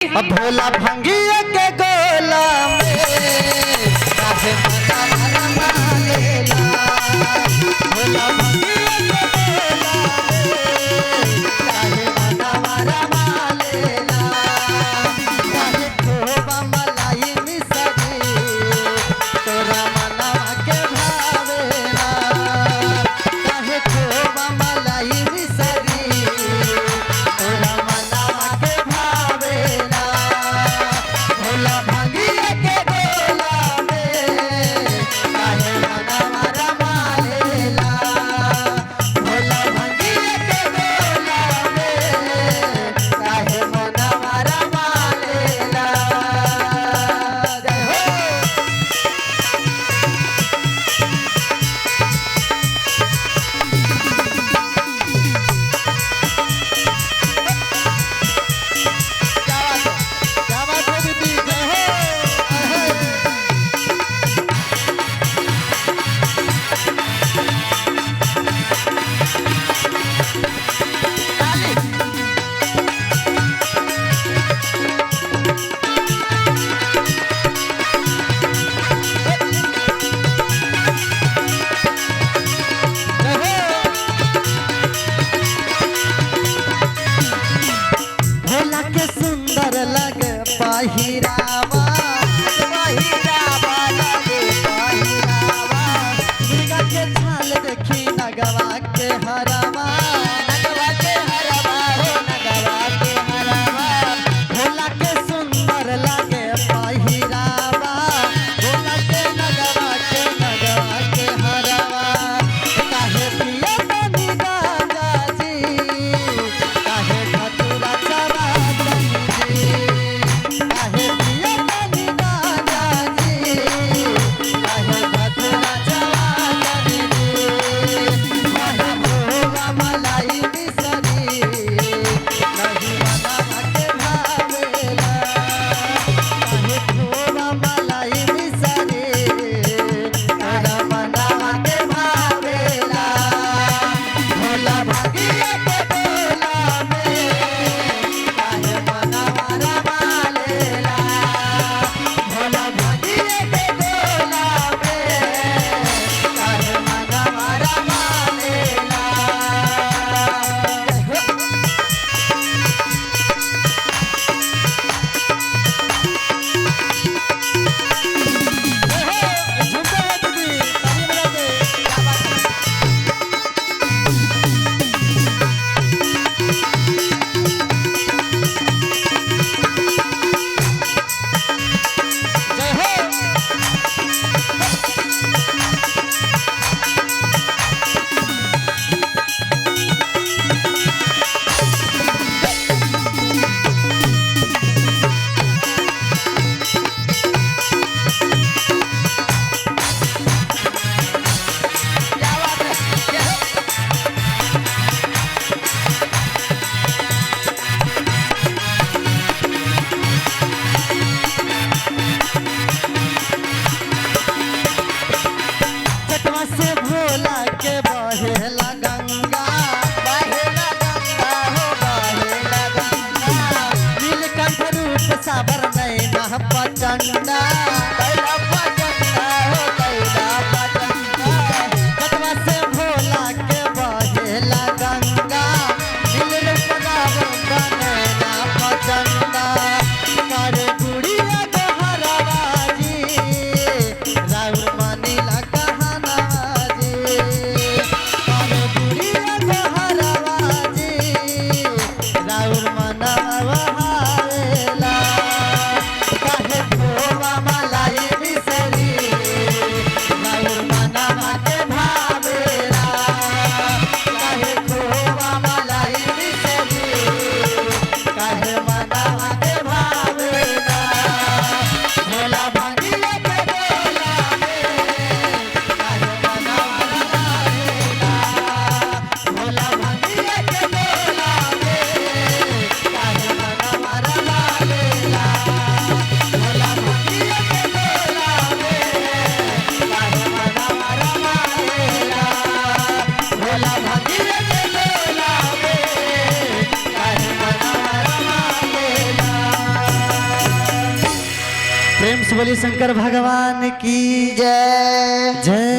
भोला भंगिया के गोला में काहे मना मालेला। भोला भंगिया के गोला में काहे मना मालेला। काहे खोबा मलाई मिसरी तोरा मनवा के भावेला। काहे खोबा मलाई मिसरी तोरा मनवा के भावेला। भोला भंगिया के गोला में काहे मनवा मालेला। भोला भंगिया के गोला में काहे मनवा मालेला। जय हो। क्या बात है दीदी, जय हो। भोला के सुंदर लगे पहिरावा, पहिरावा लगे पहिरावा। दुर्गा के छाल देखी नगवा के हरवा, नगवा के हरवा हो नगवा के हरवा। भोला के सुंदर लगे पहिरावा, भोला के नगवा के हरवा। काहे पिया बनी गाजा जी, काहे धतूरा चबा जी। काहे पिया बनी गाजा जी, काहे धतूरा चबा जी। काहे खोबा मलाई मिसरी नहीं मनवा के भावेला। काहे खोबा मलाई मिसरी तोरा मनवा के भावेला। भोला भंगिया के गोला में काहे मनवा मालेला। भोला भंगिया के गोला में काहे मनवा मालेला। झुमका है दीदी, ताली बजा दे। क्या बात है। जय हो। क्या बात है। जय हो। चटवा से भोला के बहेला गंगा, बहेला गंगा हो बहेला गंगा। नीलकंठ रूप साबर नैना प्रचंडा, कैला प्रचंडा हो कैला प्रचंडा। चटवा से भोला के बहेला गंगा, नीलकंठ साबर नैना प्रचंडा। करे गुड़िया गहरवा जी, राउर मनीला कहनवा जी। करे गुड़िया गहरवा जी, राउर मनवा हारेला। काहे खोबा मलाई मिसरी से बोलिए शंकर भगवान की जय जय।